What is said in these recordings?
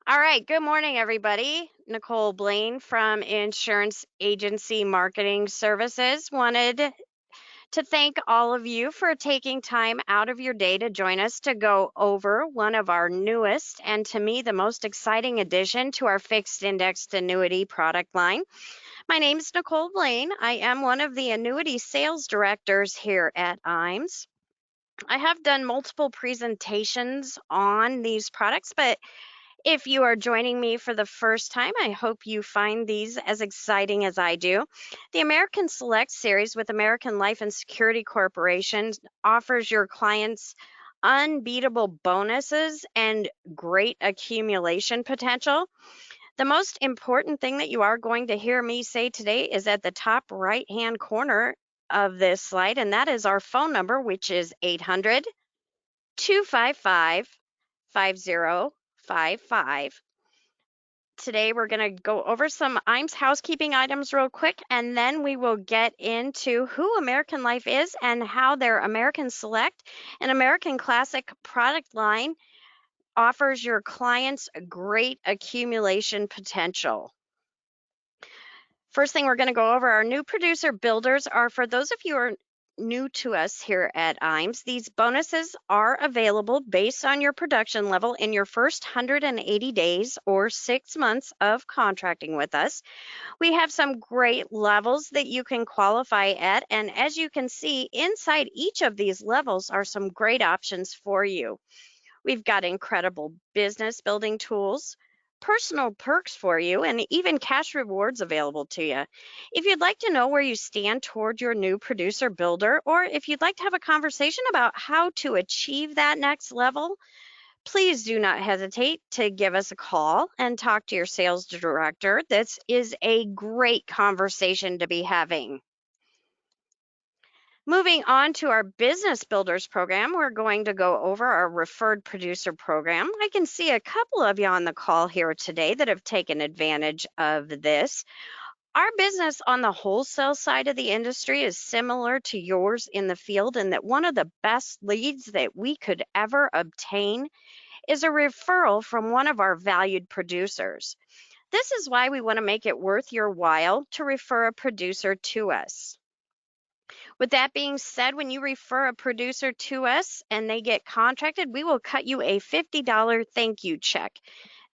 All right, good morning, everybody. Nicole Blaine from Insurance Agency Marketing Services wanted to thank all of you for taking time out of your day to join us to go over one of our newest and to me the most exciting addition to our fixed indexed annuity product line. My name is Nicole Blaine. I am one of the annuity sales directors here at IAMS. I have done multiple presentations on these products, but if you are joining me for the first time, I hope you find these as exciting as I do. The American Select series with American Life and Security Corporation offers your clients unbeatable bonuses and great accumulation potential. The most important thing that you are going to hear me say today is at the top right-hand corner of this slide, and that is our phone number, which is 800-255-5055. Today we're going to go over some IAMS housekeeping items real quick, and then we will get into who American Life is and how their American Select and American Classic product line offers your clients great accumulation potential. First thing we're going to go over, our new producer builders are for those of you who are new to us here at IAMS. These bonuses are available based on your production level in your first 180 days or 6 months of contracting with us. We have some great levels that you can qualify at, and as you can see, inside each of these levels are some great options for you. We've got incredible business building tools, personal perks for you, and even cash rewards available to you. If you'd like to know where you stand toward your new producer builder, or if you'd like to have a conversation about how to achieve that next level, please do not hesitate to give us a call and talk to your sales director. This is a great conversation to be having. Moving on to our Business Builders program, we're going to go over our Referred Producer program. I can see a couple of you on the call here today that have taken advantage of this. Our business on the wholesale side of the industry is similar to yours in the field, in that one of the best leads that we could ever obtain is a referral from one of our valued producers. This is why we want to make it worth your while to refer a producer to us. With that being said, when you refer a producer to us and they get contracted, we will cut you a $50 thank you check.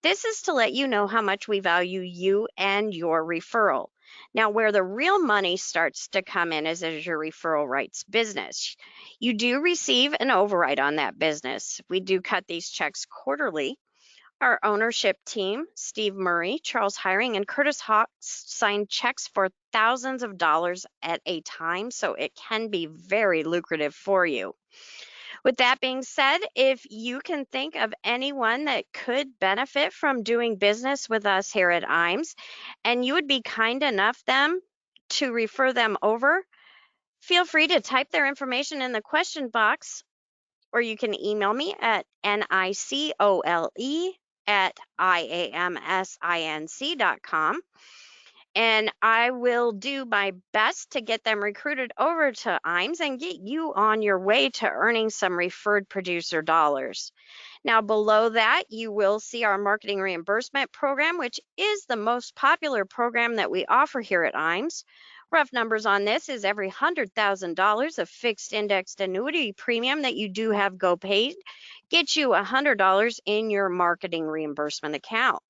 This is to let you know how much we value you and your referral. Now, where the real money starts to come in is as your referral rights business. You do receive an override on that business. We do cut these checks quarterly. Our ownership team, Steve Murray, Charles Hiring, and Curtis Hawks, sign checks for thousands of dollars at a time, so it can be very lucrative for you. With that being said, if you can think of anyone that could benefit from doing business with us here at IAMS, and you would be kind enough to refer them over, feel free to type their information in the question box, or you can email me at nicole@iamsinc.com, and I will do my best to get them recruited over to IAMS and get you on your way to earning some referred producer dollars. Now, below that, you will see our marketing reimbursement program, which is the most popular program that we offer here at IAMS. Rough numbers on this is every $100,000 of fixed indexed annuity premium that you do have go paid gets you $100 in your marketing reimbursement account.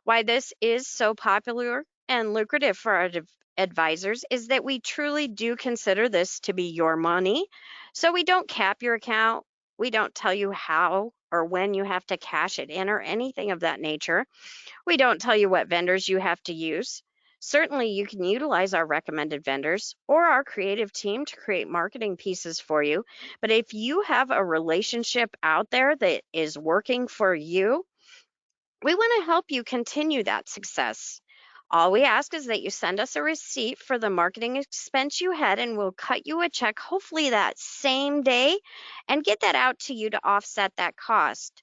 Why this is so popular and lucrative for our advisors is that we truly do consider this to be your money. So we don't cap your account. We don't tell you how or when you have to cash it in or anything of that nature. We don't tell you what vendors you have to use. Certainly, you can utilize our recommended vendors or our creative team to create marketing pieces for you. But if you have a relationship out there that is working for you, we want to help you continue that success. All we ask is that you send us a receipt for the marketing expense you had, and we'll cut you a check, hopefully that same day, and get that out to you to offset that cost.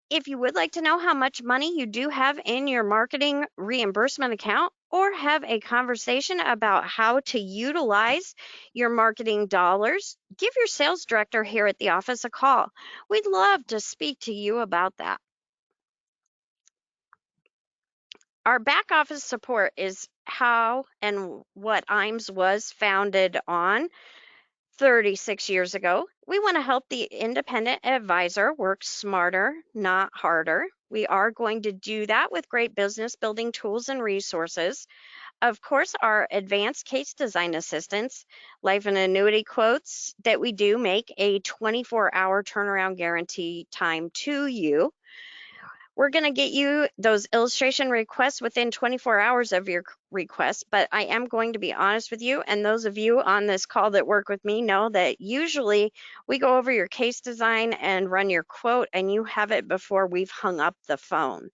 If you would like to know how much money you do have in your marketing reimbursement account, or have a conversation about how to utilize your marketing dollars, give your sales director here at the office a call. We'd love to speak to you about that. Our back office support is how and what IAMS was founded on 36 years ago. We want to help the independent advisor work smarter, not harder. We are going to do that with great business building tools and resources. Of course, our advanced case design assistance, life and annuity quotes that we do make a 24-hour turnaround guarantee time to you. We're going to get you those illustration requests within 24 hours of your request, but I am going to be honest with you, and those of you on this call that work with me know that usually we go over your case design and run your quote, and you have it before we've hung up the phone.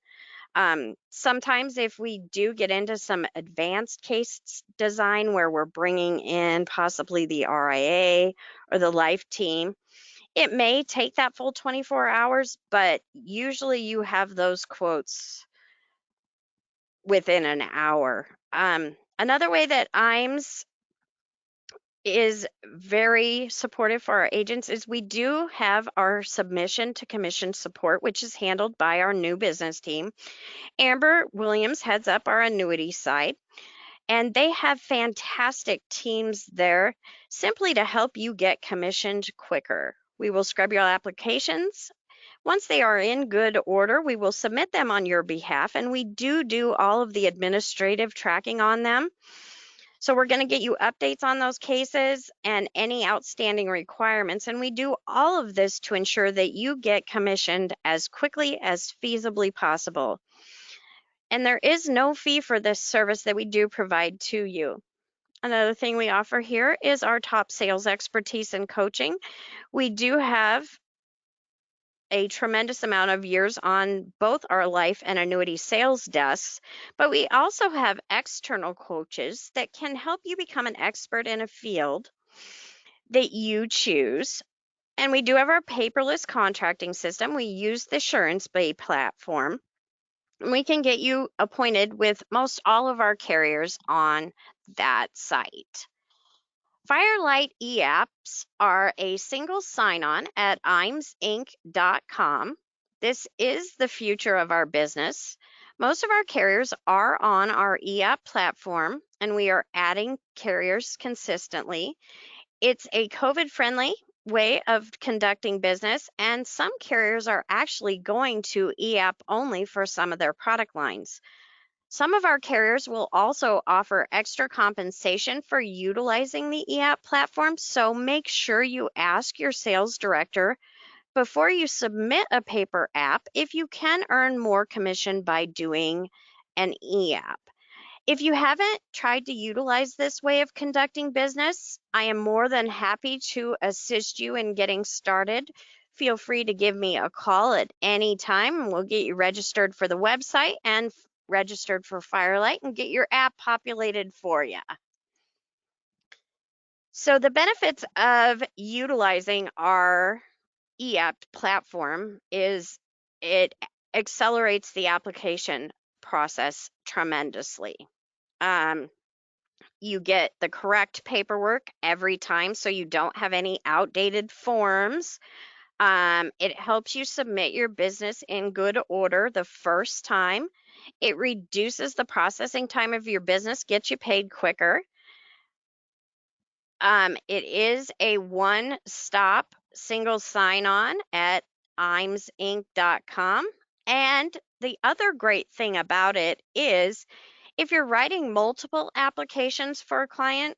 Sometimes if we do get into some advanced case design where we're bringing in possibly the RIA or the life team, it may take that full 24 hours, but usually you have those quotes within an hour. Another way that IAMS is very supportive for our agents is we do have our submission to commission support, which is handled by our new business team. Amber Williams heads up our annuity side, and they have fantastic teams there simply to help you get commissioned quicker. We will scrub your applications. Once they are in good order, we will submit them on your behalf, and we do all of the administrative tracking on them. So we're going to get you updates on those cases and any outstanding requirements, and we do all of this to ensure that you get commissioned as quickly as feasibly possible. And there is no fee for this service that we do provide to you. Another thing we offer here is our top sales expertise and coaching. We do have a tremendous amount of years on both our life and annuity sales desks, but we also have external coaches that can help you become an expert in a field that you choose. And we do have our paperless contracting system. We use the SuranceBay platform. We can get you appointed with most all of our carriers on that site. Firelight e-apps are a single sign-on at IAMSinc.com. This is the future of our business. Most of our carriers are on our e-app platform, and we are adding carriers consistently. It's a COVID-friendly way of conducting business, and some carriers are actually going to e-app only for some of their product lines. Some of our carriers will also offer extra compensation for utilizing the e-app platform, so make sure you ask your sales director before you submit a paper app if you can earn more commission by doing an e-app. If you haven't tried to utilize this way of conducting business, I am more than happy to assist you in getting started. Feel free to give me a call at any time, and we'll get you registered for the website and registered for Firelight and get your app populated for you. So the benefits of utilizing our e-app platform is it accelerates the application process tremendously. You get the correct paperwork every time, so you don't have any outdated forms. It helps you submit your business in good order the first time. It reduces the processing time of your business, gets you paid quicker. It is a one-stop single sign-on at IAMSinc.com. And the other great thing about it is if you're writing multiple applications for a client,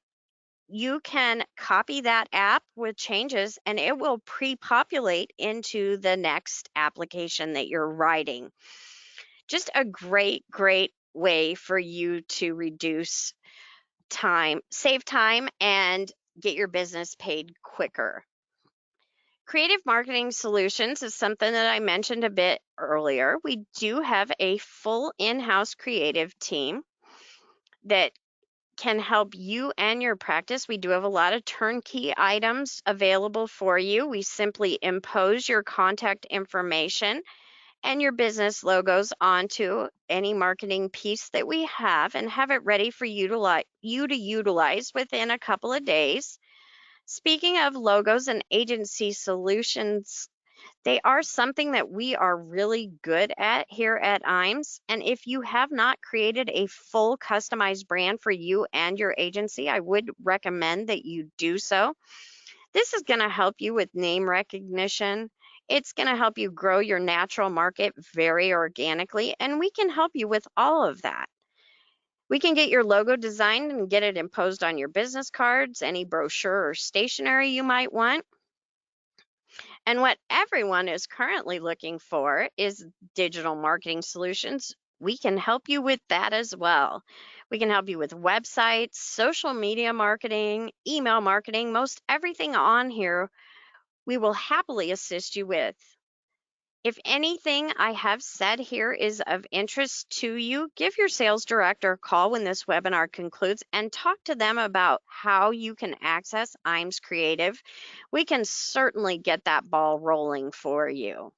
you can copy that app with changes and it will pre-populate into the next application that you're writing. Just a great way for you to reduce time, save time, and get your business paid quicker. Creative Marketing Solutions is something that I mentioned a bit earlier. We do have a full in-house creative team that can help you and your practice. We do have a lot of turnkey items available for you. We simply impose your contact information and your business logos onto any marketing piece that we have and have it ready for you to utilize within a couple of days. Speaking of logos and agency solutions, They are something that we are really good at here at IAMS. And if you have not created a full customized brand for you and your agency, I would recommend that you do so. This is going to help you with name recognition. It's going to help you grow your natural market very organically, and we can help you with all of that. We can get your logo designed and get it imposed on your business cards, any brochure or stationery you might want. And what everyone is currently looking for is digital marketing solutions. We can help you with that as well. We can help you with websites, social media marketing, email marketing, most everything on here we will happily assist you with. If anything I have said here is of interest to you, give your sales director a call when this webinar concludes and talk to them about how you can access IAMS Creative. We can certainly get that ball rolling for you.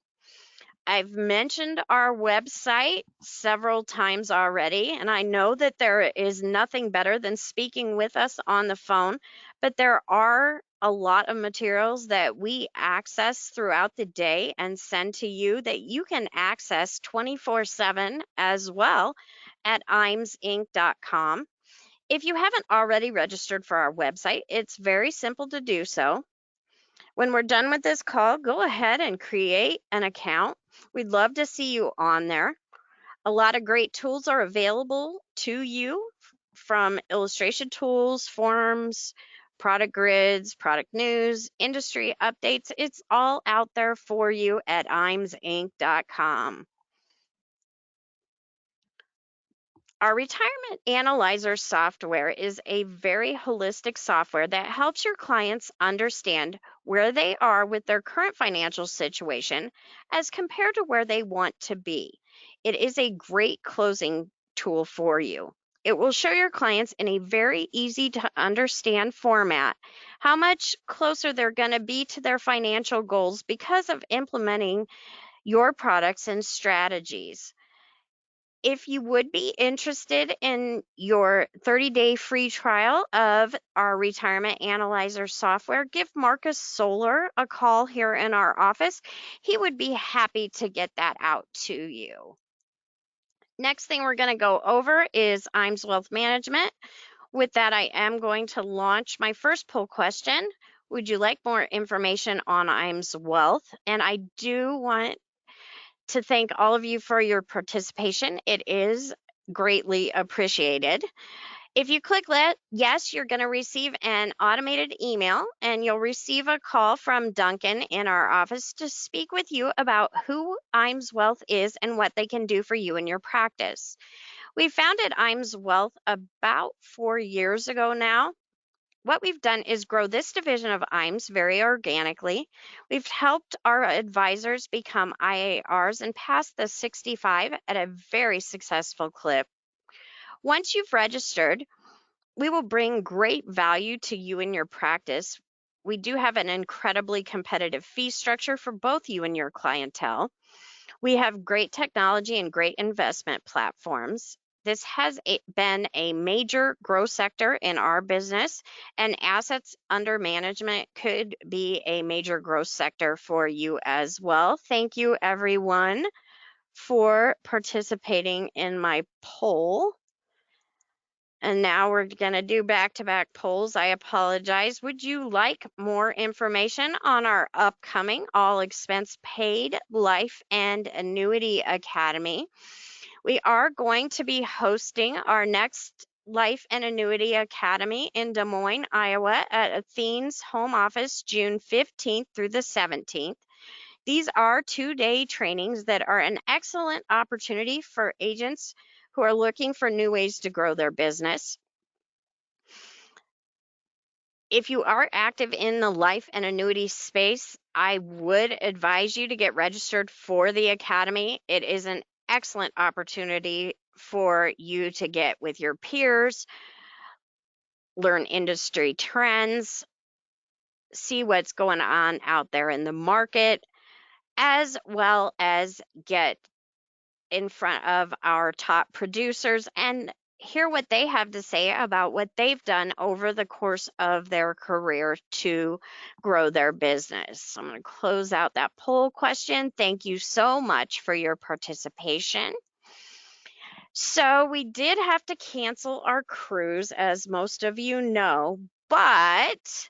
I've mentioned our website several times already, and I know that there is nothing better than speaking with us on the phone, but there are a lot of materials that we access throughout the day and send to you that you can access 24/7 as well at imsinc.com. If you haven't already registered for our website, it's very simple to do so. When we're done with this call, go ahead and create an account. We'd love to see you on there. A lot of great tools are available to you, from illustration tools, forms, product grids, product news, industry updates. It's all out there for you at imsinc.com. Our retirement analyzer software is a very holistic software that helps your clients understand where they are with their current financial situation as compared to where they want to be. It is a great closing tool for you. It will show your clients in a very easy to understand format how much closer they're going to be to their financial goals because of implementing your products and strategies. If you would be interested in your 30-day free trial of our retirement analyzer software, give Marcus Solar a call here in our office. He would be happy to get that out to you. Next thing we're going to go over is IAMS Wealth Management. With that, I am going to launch my first poll question. Would you like more information on IAMS Wealth? And I do want to thank all of you for your participation. It is greatly appreciated. If you click yes, you're going to receive an automated email, and you'll receive a call from Duncan in our office to speak with you about who IAMS Wealth is and what they can do for you in your practice. We founded IAMS Wealth about 4 years ago now. What we've done is grow this division of IAMS very organically. We've helped our advisors become IARs and pass the 65 at a very successful clip. Once you've registered, we will bring great value to you in your practice. We do have an incredibly competitive fee structure for both you and your clientele. We have great technology and great investment platforms. This has been a major growth sector in our business, and assets under management could be a major growth sector for you as well. Thank you, everyone, for participating in my poll. And now we're going to do back-to-back polls. I apologize. Would you like more information on our upcoming all-expense-paid Life and Annuity Academy? We are going to be hosting our next Life and Annuity Academy in Des Moines, Iowa at Athene's home office June 15th through the 17th. These are 2-day trainings that are an excellent opportunity for agents who are looking for new ways to grow their business. If you are active in the life and annuity space, I would advise you to get registered for the Academy. It is an excellent opportunity for you to get with your peers, learn industry trends, see what's going on out there in the market, as well as get in front of our top producers and hear what they have to say about what they've done over the course of their career to grow their business. I'm going to close out that poll question. Thank you so much for your participation. So we did have to cancel our cruise, as most of you know, but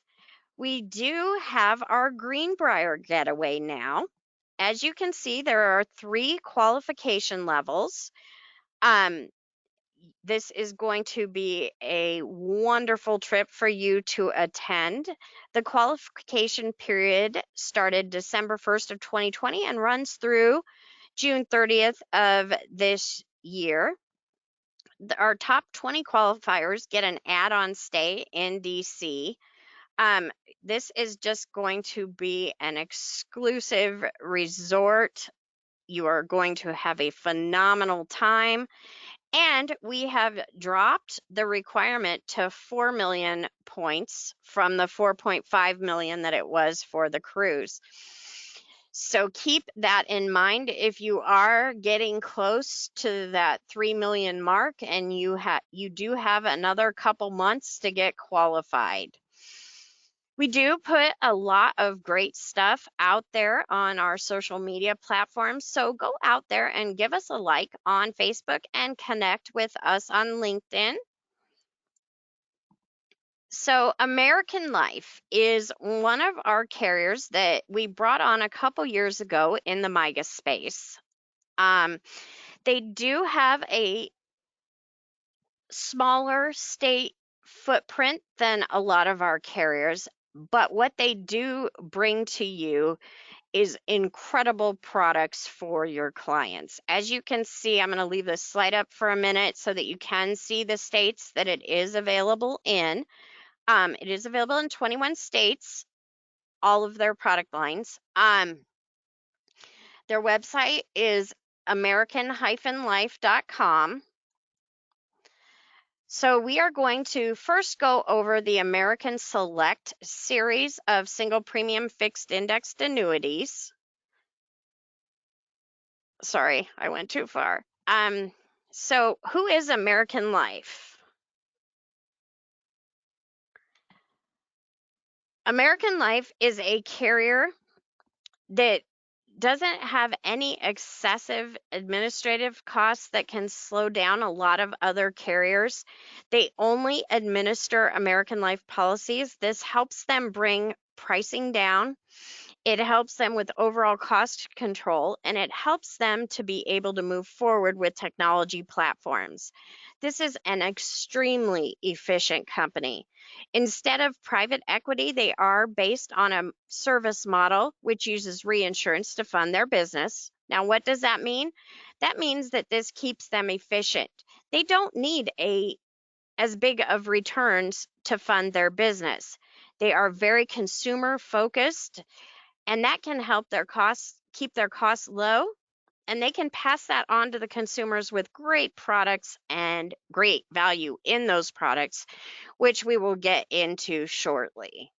we do have our Greenbrier getaway now. As you can see, there are 3 qualification levels. This is going to be a wonderful trip for you to attend. The qualification period started December 1st of 2020 and runs through June 30th of this year. Our top 20 qualifiers get an add-on stay in DC. This is just going to be an exclusive resort. You are going to have a phenomenal time. And we have dropped the requirement to 4 million points from the 4.5 million that it was for the cruise. So keep that in mind if you are getting close to that 3 million mark and you do have another couple months to get qualified. We do put a lot of great stuff out there on our social media platforms, so go out there and give us a like on Facebook and connect with us on LinkedIn. So American Life is one of our carriers that we brought on a couple years ago in the MYGA space. They do have a smaller state footprint than a lot of our carriers, but what they do bring to you is incredible products for your clients. As you can see, I'm going to leave this slide up for a minute so that you can see the states that it is available in. It is available in 21 states, all of their product lines. Their website is american-life.com. So we are going to first go over the American Select series of single premium fixed indexed annuities. Sorry, I went too far. So who is American Life? American Life is a carrier that doesn't have any excessive administrative costs that can slow down a lot of other carriers. They only administer American Life policies. This helps them bring pricing down. It helps them with overall cost control, and it helps them to be able to move forward with technology platforms. This is an extremely efficient company. Instead of private equity, they are based on a service model which uses reinsurance to fund their business. Now, what does that mean? That means that this keeps them efficient. They don't need as big of returns to fund their business. They are very consumer focused, and that can help their costs, keep their costs low, and they can pass that on to the consumers with great products and great value in those products, which we will get into shortly.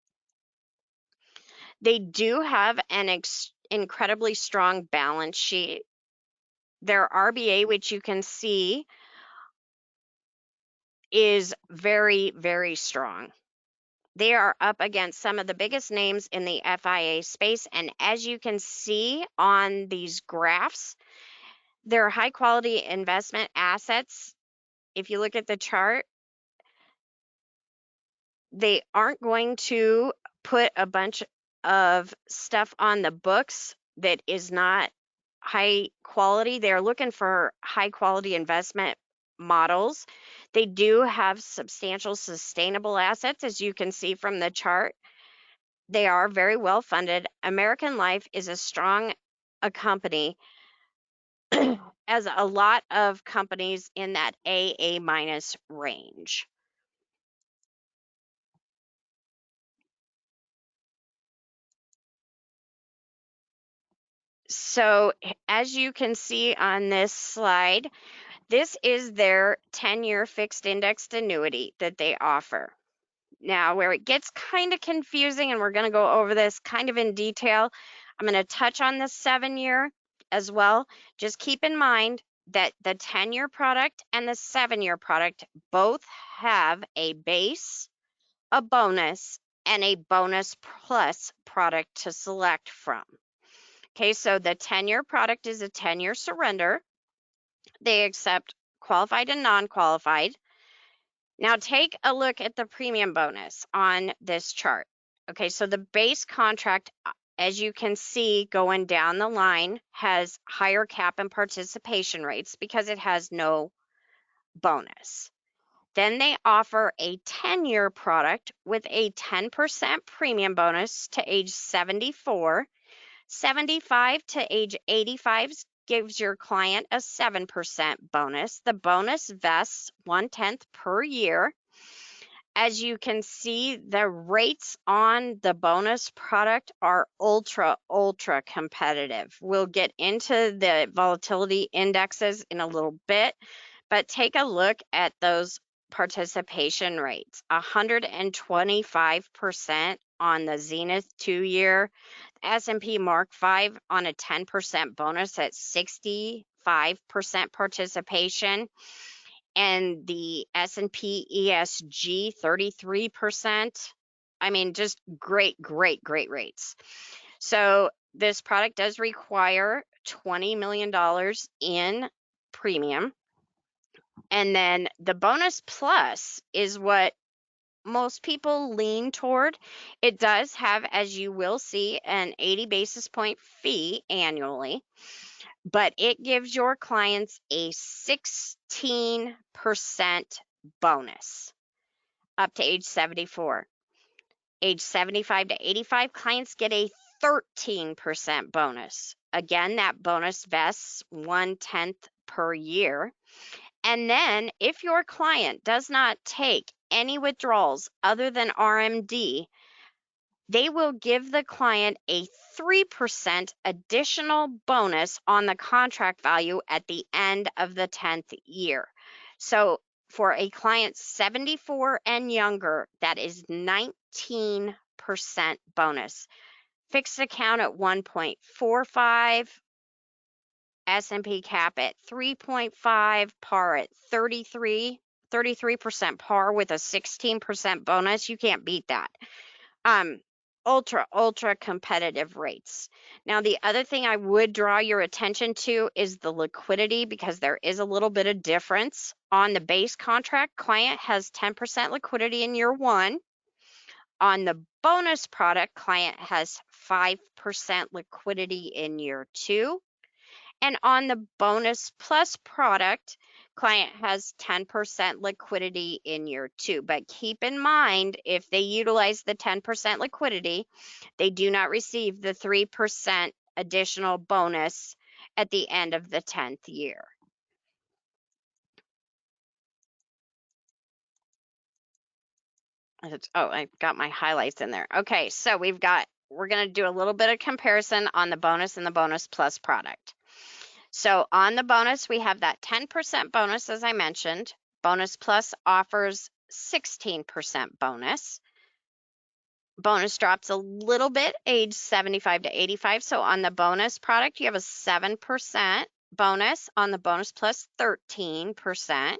They do have an incredibly strong balance sheet. Their RBA, which you can see, is very, very strong. They are up against some of the biggest names in the FIA space, and as you can see on these graphs, they're high quality investment assets. If you look at the chart, they aren't going to put a bunch of stuff on the books that is not high quality. They're looking for high quality investment models. They do have substantial sustainable assets, as you can see from the chart. They are very well funded. American Life is as strong a company as a lot of companies in that A minus range. So as you can see on this slide, this is their 10-year fixed indexed annuity that they offer. Now, where it gets kind of confusing, and we're going to go over this kind of in detail, I'm going to touch on the 7-year as well. Just keep in mind, that the 10-year product and the 7-year product both have a base, a bonus, and a bonus plus product to select from. Okay, so the 10-year product is a 10-year surrender. They accept qualified and non-qualified. Now take a look at the premium bonus on this chart. Okay, so the base contract, as you can see going down the line, has higher cap and participation rates because it has no bonus. Then they offer a 10-year product with a 10% premium bonus to age 74. 75 to age 85 gives your client a 7% bonus. The bonus vests 1/10 per year. As you can see, the rates on the bonus product are ultra competitive. We'll get into the volatility indexes in a little bit, but take a look at those participation rates. 125% on the Zenith 2-year, S&P Mark 5 on a 10% bonus at 65% participation, and the S&P ESG 33%. I mean, just great rates. So this product does require $20 million in premium. And then the bonus plus is what most people lean toward. It does have, as you will see, an 80 basis point fee annually, but it gives your clients a 16% bonus up to age 74. Age 75 to 85, clients get a 13% bonus. Again, that bonus vests 1/10 per year. And then if your client does not take any withdrawals other than RMD, they will give the client a 3% additional bonus on the contract value at the end of the 10th year. So for a client 74 and younger, that is 19% bonus. Fixed account at 1.45, S&P cap at 3.5, par at 33% par with a 16% bonus. You can't beat that. Ultra competitive rates. Now, the other thing I would draw your attention to is the liquidity, because there is a little bit of difference. On the base contract, client has 10% liquidity in year 1. On the bonus product, client has 5% liquidity in year 2. And on the bonus plus product, client has 10% liquidity in year 2. But keep in mind, if they utilize the 10% liquidity, they do not receive the 3% additional bonus at the end of the 10th year. Oh, I got my highlights in there. Okay, so we're going to do a little bit of comparison on the bonus and the bonus plus product. So on the bonus, we have that 10% bonus, as I mentioned. Bonus Plus offers 16% bonus. Bonus drops a little bit, age 75 to 85. So on the bonus product, you have a 7% bonus. On the Bonus Plus, 13%.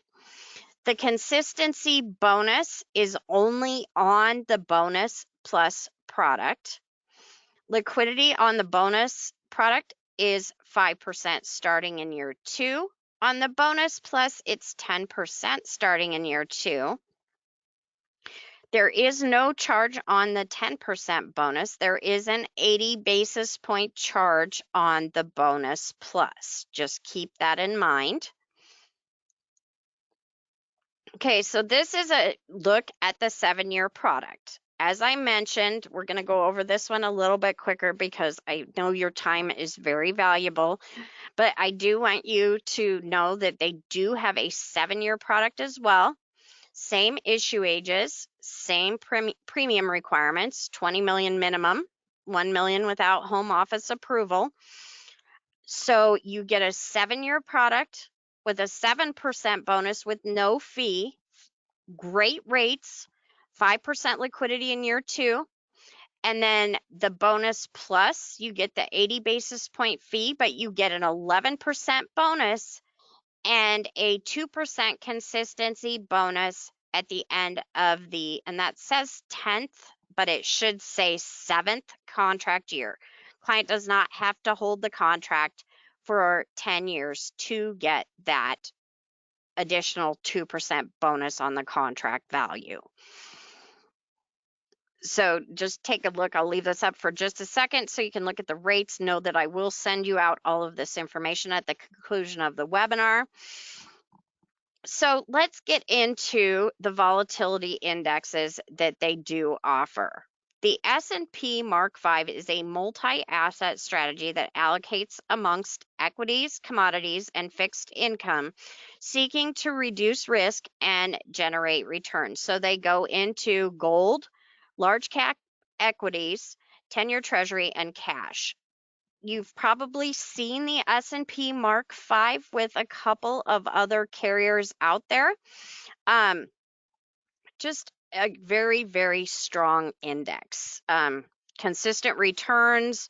The consistency bonus is only on the Bonus Plus product. Liquidity on the bonus product is 5% starting in year 2. On the bonus plus, it's 10% starting in year 2. There is no charge on the 10% bonus. There is an 80 basis point charge on the bonus plus. Just keep that in mind. Okay, so this is a look at the 7-year product. As I mentioned, we're going to go over this one a little bit quicker because I know your time is very valuable, but I do want you to know that they do have a 7-year product as well. Same issue ages, same premium requirements, 20 million minimum, 1 million without home office approval. So you get a 7-year product with a 7% bonus with no fee. Great rates, 5% liquidity in year 2. And then the bonus plus, you get the 80 basis point fee, but you get an 11% bonus and a 2% consistency bonus at the end of and that says 10th, but it should say 7th contract year. Client does not have to hold the contract for 10 years to get that additional 2% bonus on the contract value. So just take a look. I'll leave this up for just a second so you can look at the rates. Know that I will send you out all of this information at the conclusion of the webinar. So let's get into the volatility indexes that they do offer. The S&P Mark V is a multi-asset strategy that allocates amongst equities, commodities, and fixed income, seeking to reduce risk and generate returns. So they go into gold, large cap equities, 10-year treasury, and cash. You've probably seen the S&P Mark V with a couple of other carriers out there. Just a very, very strong index. Consistent returns.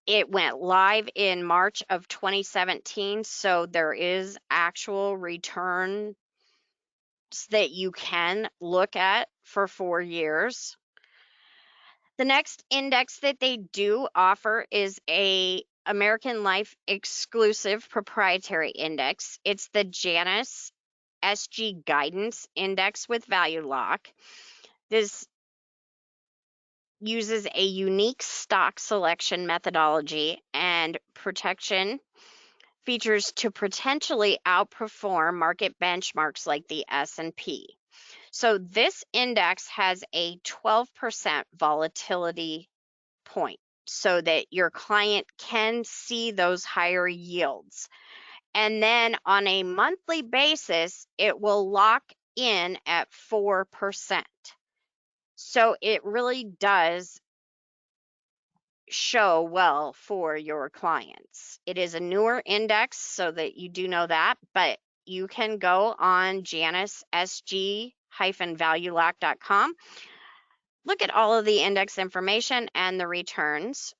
It went live in March of 2017, so there is actual returns that you can look at for 4 years. The next index that they do offer is a American Life exclusive proprietary index. It's the Janus SG Guidance Index with Value Lock. This uses a unique stock selection methodology and protection features to potentially outperform market benchmarks like the S&P. So this index has a 12% volatility point so that your client can see those higher yields. And then on a monthly basis, it will lock in at 4%. So it really does show well for your clients. It is a newer index, so that you do know that, but you can go on janissg-valuelock.com, look at all of the index information and the returns.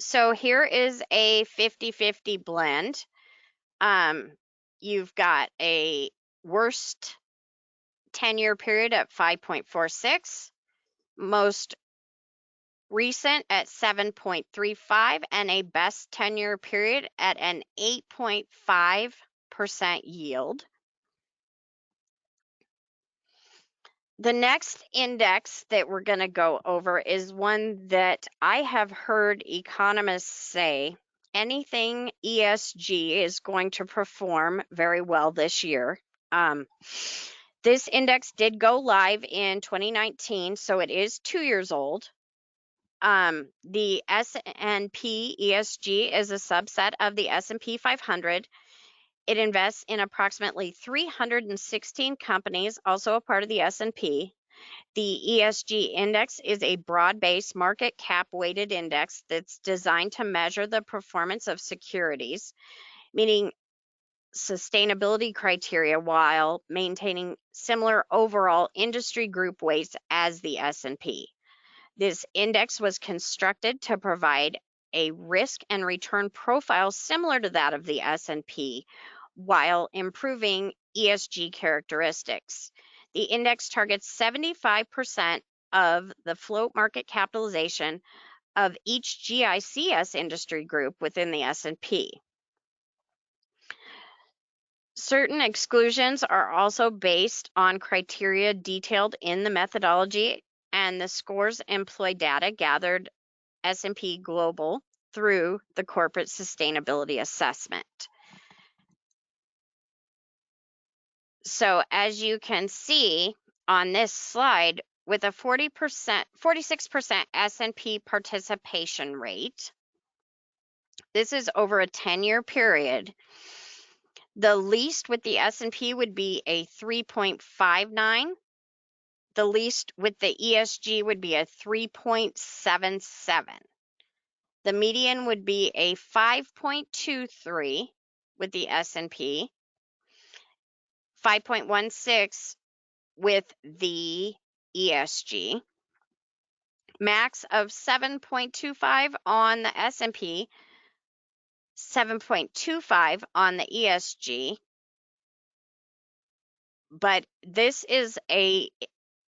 So here is a 50-50 blend. You've got a worst 10-year period at 5.46, most recent at 7.35, and a best 10-year period at an 8.5% yield. The next index that we're going to go over is one that I have heard economists say anything ESG is going to perform very well this year. This index did go live in 2019, so it is 2 years old. The S&P ESG is a subset of the S&P 500. It invests in approximately 316 companies, also a part of the S&P. The ESG index is a broad-based market cap weighted index that's designed to measure the performance of securities, meaning sustainability criteria while maintaining similar overall industry group weights as the S&P. This index was constructed to provide a risk and return profile similar to that of the S&P while improving ESG characteristics. The index targets 75% of the float market capitalization of each GICS industry group within the S&P. Certain exclusions are also based on criteria detailed in the methodology, and the scores employ data gathered S&P Global through the corporate sustainability assessment. So as you can see on this slide, with a 46% S&P participation rate, this is over a 10-year period. The least with the S&P would be a 3.59. The least with the ESG would be a 3.77. The median would be a 5.23 with the S&P, 5.16 with the ESG, max of 7.25 on the S&P, 7.25 on the ESG. But this is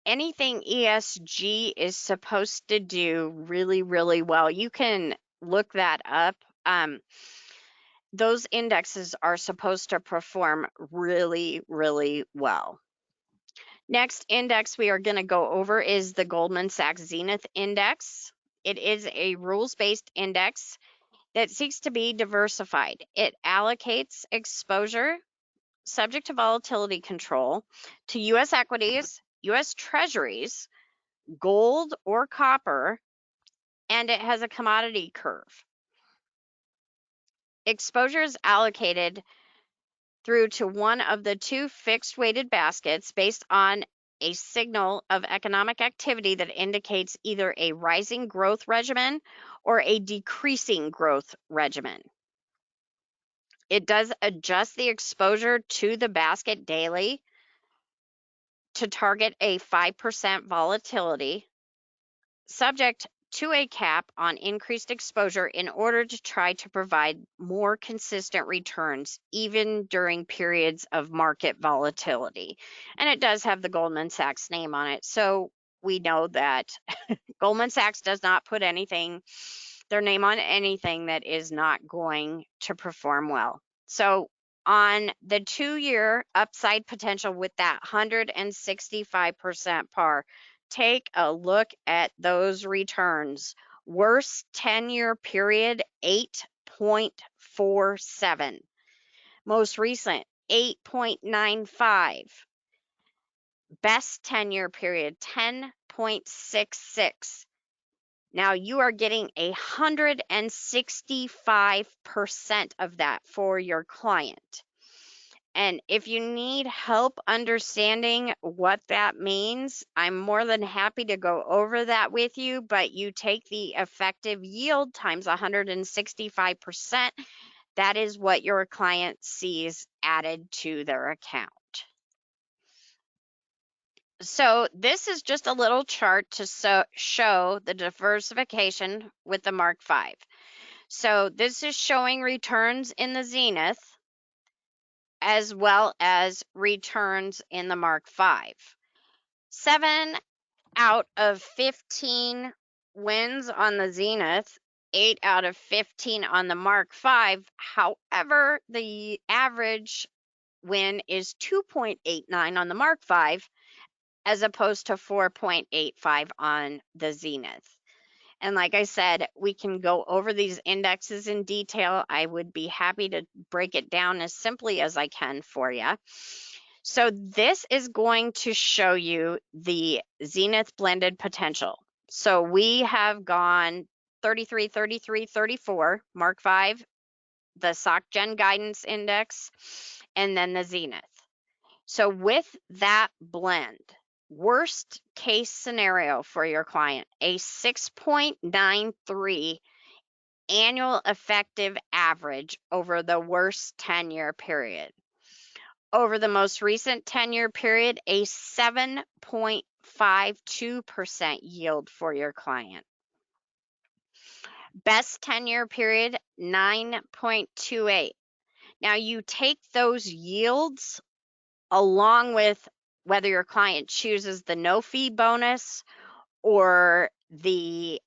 anything ESG is supposed to do really, really well. You can look that up. Those indexes are supposed to perform really, really well. Next index we are going to go over is the Goldman Sachs Zenith Index. It is a rules-based index that seeks to be diversified. It allocates exposure subject to volatility control to U.S. equities, U.S. treasuries, gold or copper, and it has a commodity curve. Exposure is allocated through to one of the two fixed weighted baskets based on a signal of economic activity that indicates either a rising growth regimen or a decreasing growth regimen. It does adjust the exposure to the basket daily to target a 5% volatility, subject to a cap on increased exposure in order to try to provide more consistent returns even during periods of market volatility. And it does have the Goldman Sachs name on it, so we know that Goldman Sachs does not put their name on anything that is not going to perform well. So on the 2-year upside potential with that 165% par, take a look at those returns. Worst 10-year period, 8.47. Most recent, 8.95. Best 10-year period, 10.66. Now you are getting 165% of that for your client. And if you need help understanding what that means, I'm more than happy to go over that with you, but you take the effective yield times 165%. That is what your client sees added to their account. So this is just a little chart to show the diversification with the Mark V. So this is showing returns in the Zenith as well as returns in the Mark V. 7 out of 15 wins on the Zenith, 8 out of 15 on the Mark V. However, the average win is 2.89 on the Mark V as opposed to 4.85 on the Zenith. And like I said, we can go over these indexes in detail. I would be happy to break it down as simply as I can for you. So this is going to show you the Zenith blended potential. So we have gone 33, 33, 34, Mark V, the SocGen Guidance Index, and then the Zenith. So with that blend, worst case scenario for your client, a 6.93 annual effective average over the worst 10-year period. Over the most recent 10-year period, a 7.52% yield for your client. Best 10-year period, 9.28. Now you take those yields along with whether your client chooses the no fee bonus or the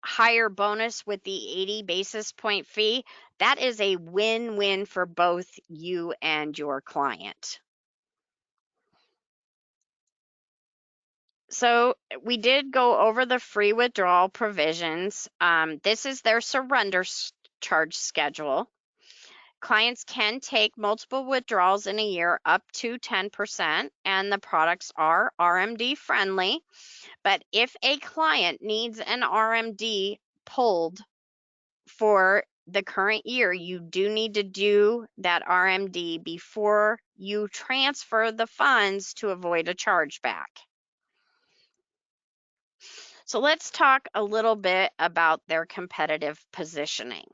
higher bonus with the 80 basis point fee, that is a win-win for both you and your client. So we did go over the free withdrawal provisions. This is their surrender charge schedule. Clients can take multiple withdrawals in a year up to 10%, and the products are RMD friendly. But if a client needs an RMD pulled for the current year, you do need to do that RMD before you transfer the funds to avoid a chargeback. So let's talk a little bit about their competitive positioning.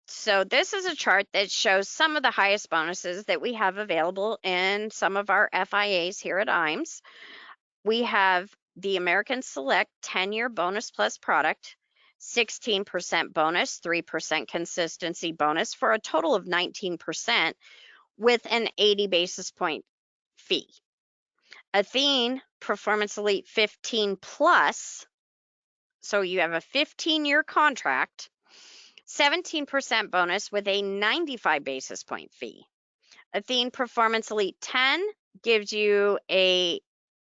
So this is a chart that shows some of the highest bonuses that we have available in some of our FIAs here at IAMS. We have the American Select 10-year bonus plus product. 16% bonus, 3% consistency bonus, for a total of 19% with an 80 basis point fee. Athene Performance Elite 15 plus, so you have a 15-year contract, 17% bonus with a 95 basis point fee. Athene Performance Elite 10 gives you a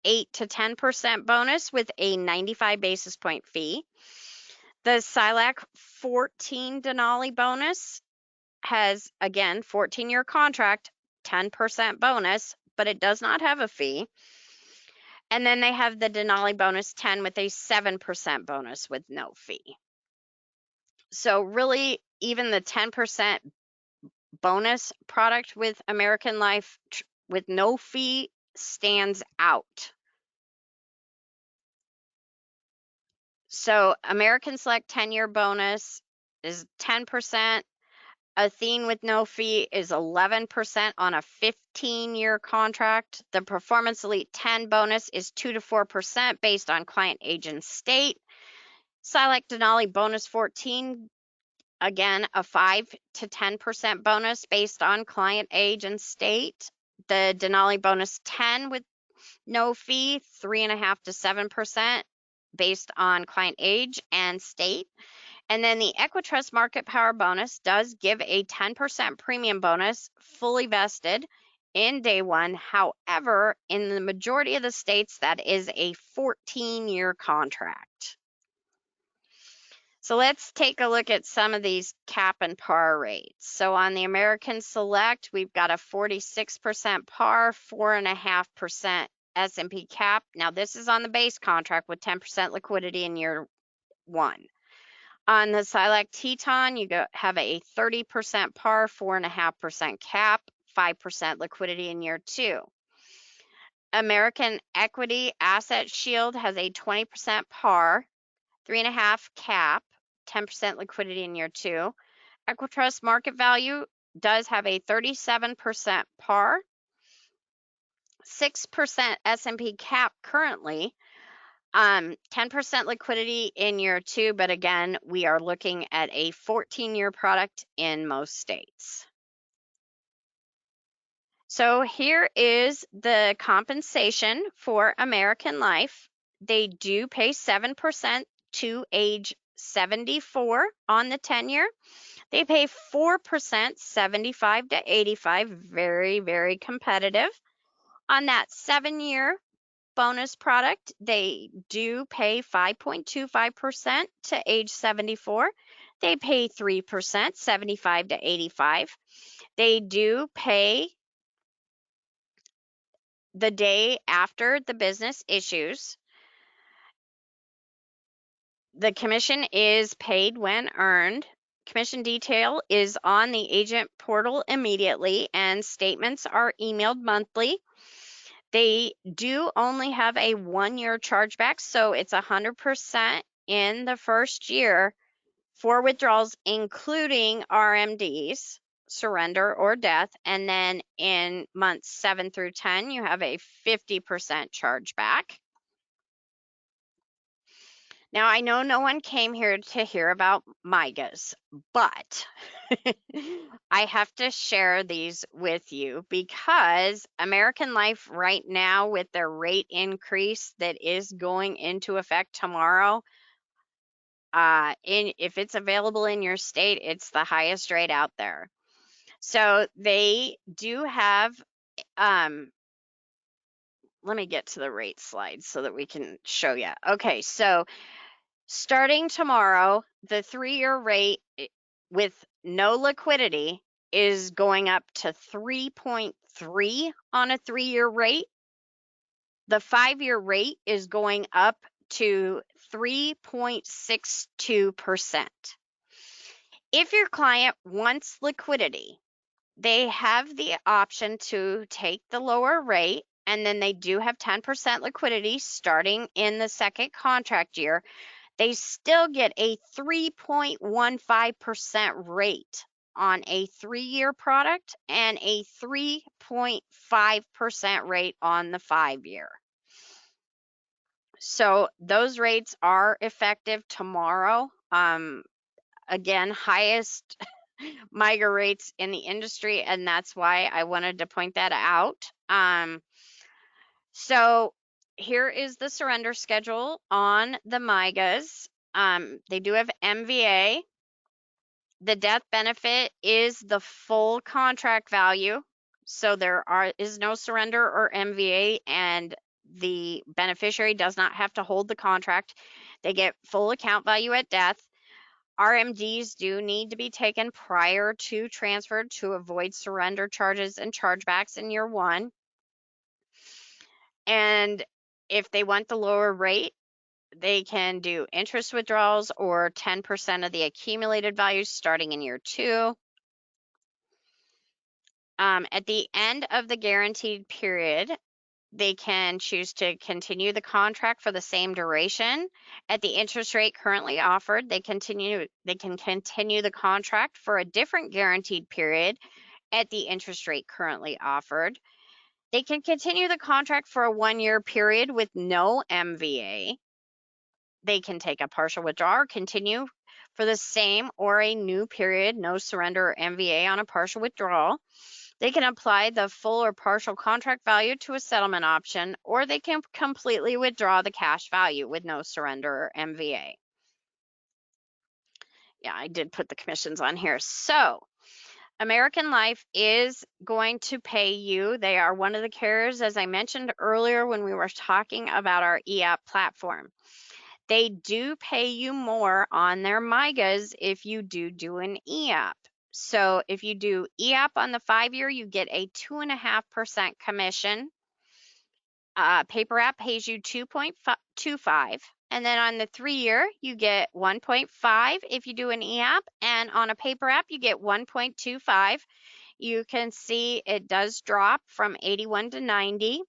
8 to 10% bonus with a 95 basis point fee. The SILAC 14 Denali bonus has, again, 14-year contract, 10% bonus, but it does not have a fee. And then they have the Denali bonus 10 with a 7% bonus with no fee. So really, even the 10% bonus product with American Life with no fee stands out. So American Select 10-year bonus is 10%. Athene with no fee is 11% on a 15-year contract. The Performance Elite 10 bonus is 2 to 4% based on client age and state. SILAC Denali bonus 14, again, a 5 to 10% bonus based on client age and state. The Denali bonus 10 with no fee, 3.5 to 7% based on client age and state. And then the Equitrust Market Power bonus does give a 10% premium bonus, fully vested in day one. However, in the majority of the states, that is a 14-year contract. So let's take a look at some of these cap and par rates. So on the American Select, we've got a 46% par, 4.5% S&P cap. Now this is on the base contract with 10% liquidity in year one. On the SILAC Teton, you have a 30% par, 4.5% cap, 5% liquidity in year two. American Equity Asset Shield has a 20% par, 3.5 cap, 10% liquidity in year two. Equitrust Market Value does have a 37% par, 6% S&P cap currently, 10% liquidity in year two, but again, we are looking at a 14-year product in most states. So here is the compensation for American Life. They do pay 7% to age 74 on the 10-year. They pay 4% 75 to 85, very, very competitive. On that 7-year bonus product, they do pay 5.25% to age 74. They pay 3% 75 to 85. They do pay the day after the business issues. The commission is paid when earned. Commission detail is on the agent portal immediately, and statements are emailed monthly. They do only have a 1-year chargeback, so it's 100% in the first year for withdrawals, including RMDs, surrender or death. And then in months 7 through 10, you have a 50% chargeback. Now, I know no one came here to hear about MYGAs, but I have to share these with you because American Life right now, with their rate increase that is going into effect tomorrow, if it's available in your state, it's the highest rate out there. So they do have, let me get to the rate slide so that we can show you. Okay, so starting tomorrow, the 3-year rate with no liquidity is going up to 3.3 on a 3-year rate. The 5-year rate is going up to 3.62%. If your client wants liquidity, they have the option to take the lower rate, and then they do have 10% liquidity starting in the second contract year. They still get a 3.15% rate on a 3-year product and a 3.5% rate on the 5-year. So those rates are effective tomorrow. Again, highest MYGA rates in the industry, and that's why I wanted to point that out. So here is the surrender schedule on the MYGAs. They do have MVA. The death benefit is the full contract value. So there is no surrender or MVA, and the beneficiary does not have to hold the contract. They get full account value at death. RMDs do need to be taken prior to transfer to avoid surrender charges and chargebacks in year one. And if they want the lower rate, they can do interest withdrawals or 10% of the accumulated value starting in year two. At the end of the guaranteed period, they can choose to continue the contract for the same duration at the interest rate currently offered. They can continue the contract for a different guaranteed period at the interest rate currently offered. They can continue the contract for a 1-year period with no MVA. They can take a partial withdrawal or continue for the same or a new period, no surrender or MVA on a partial withdrawal. They can apply the full or partial contract value to a settlement option, or they can completely withdraw the cash value with no surrender or MVA. Yeah, I did put the commissions on here. So American Life is going to pay you. They are one of the carriers, as I mentioned earlier when we were talking about our EAP platform. They do pay you more on their MYGAs if you do an EAP. So if you do EAP on the 5-year, you get a 2.5% commission. Paper app pays you 2.25. And then on the 3-year, you get 1.5 if you do an EAP. And on a paper app, you get 1.25. You can see it does drop from 81 to 90.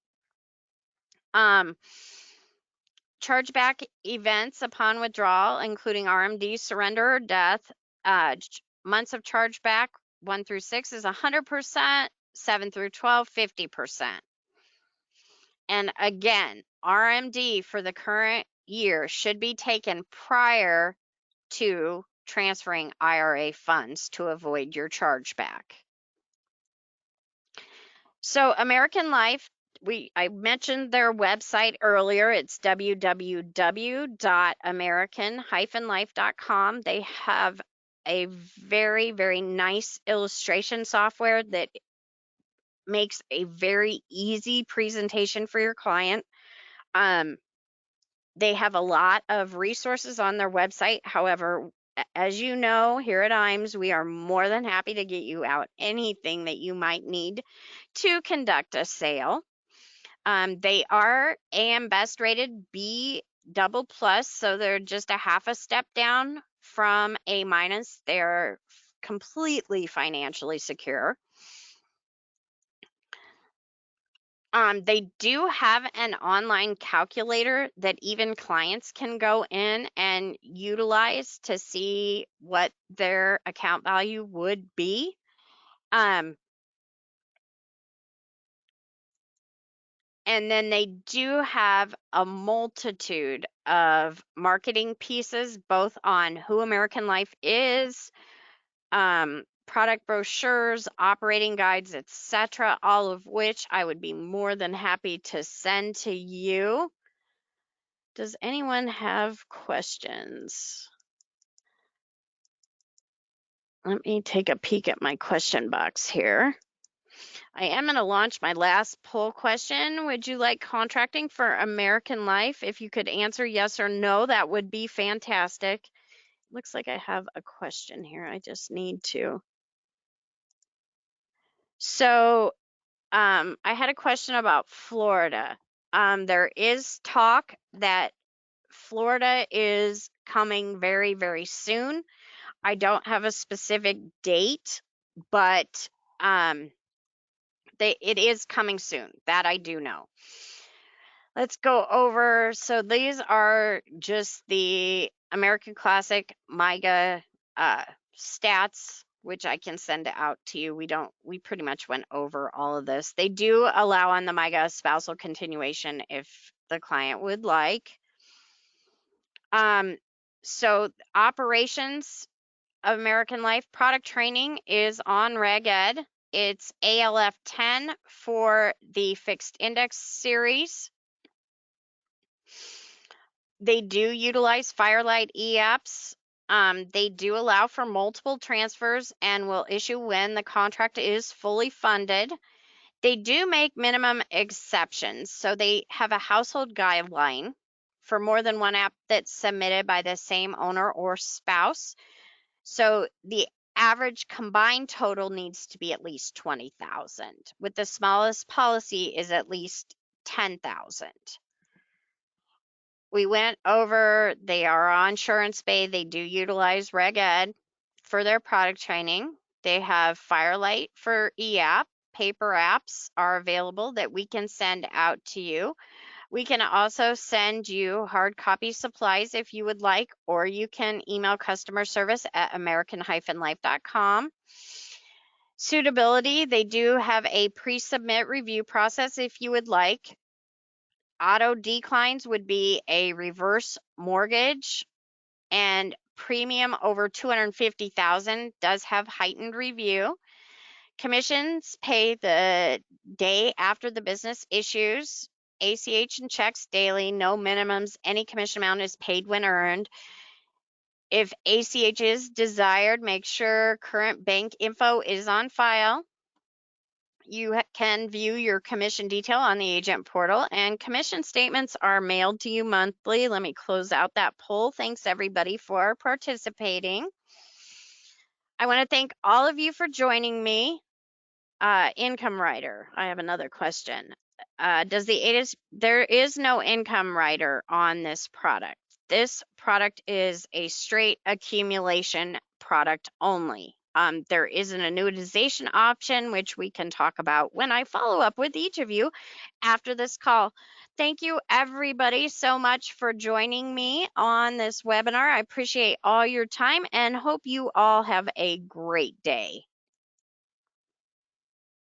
Chargeback events upon withdrawal, including RMD, surrender, or death. Months of chargeback 1 through 6 is 100%, 7 through 12, 50%. And again, RMD for the current year should be taken prior to transferring IRA funds to avoid your chargeback. So American Life, I mentioned their website earlier. It's www.american-life.com. They have a very, very nice illustration software that makes a very easy presentation for your client. They have a lot of resources on their website. However, as you know, here at IAMS, we are more than happy to get you out anything that you might need to conduct a sale. They are AM Best rated B double plus, so they're just a half a step down from A minus. They're completely financially secure. They do have an online calculator that even clients can go in and utilize to see what their account value would be. And then they do have a multitude of marketing pieces, both on who American Life is, product brochures, operating guides, etc., all of which I would be more than happy to send to you. Does anyone have questions? Let me take a peek at my question box here. I am going to launch my last poll question. Would you like contracting for American Life? If you could answer yes or no, that would be fantastic. Looks like I have a question here. I just need to. So I had a question about Florida. There is talk that Florida is coming very, very soon. I don't have a specific date, but it is coming soon. That I do know. Let's go over. So these are just the American Classic MYGA stats, which I can send out to you. We pretty much went over all of this. They do allow on the MYGA spousal continuation if the client would like. So operations of American Life product training is on Reg Ed. It's ALF 10 for the fixed index series. They do utilize Firelight e-apps. They do allow for multiple transfers and will issue when the contract is fully funded. They do make minimum exceptions. So they have a household guideline for more than one app that's submitted by the same owner or spouse. So the average combined total needs to be at least 20,000, with the smallest policy is at least 10,000. We went over, they are on Insurance Bay. They do utilize Reg Ed for their product training. They have Firelight for e-app. Paper apps are available that we can send out to you. We can also send you hard copy supplies if you would like, or you can email customer service at american-life.com. Suitability, they do have a pre-submit review process if you would like. Auto declines would be a reverse mortgage, and premium over 250,000 does have heightened review. Commissions pay the day after the business issues. ACH and checks daily, no minimums. Any commission amount is paid when earned. If ACH is desired, make sure current bank info is on file. You can view your commission detail on the agent portal, and commission statements are mailed to you monthly. Let me close out that poll. Thanks everybody for participating. I want to thank all of you for joining me. Income rider. I have another question. There is no income rider on this product. This product is a straight accumulation product only. There is an annuitization option, which we can talk about when I follow up with each of you after this call. Thank you everybody so much for joining me on this webinar. I appreciate all your time and hope you all have a great day.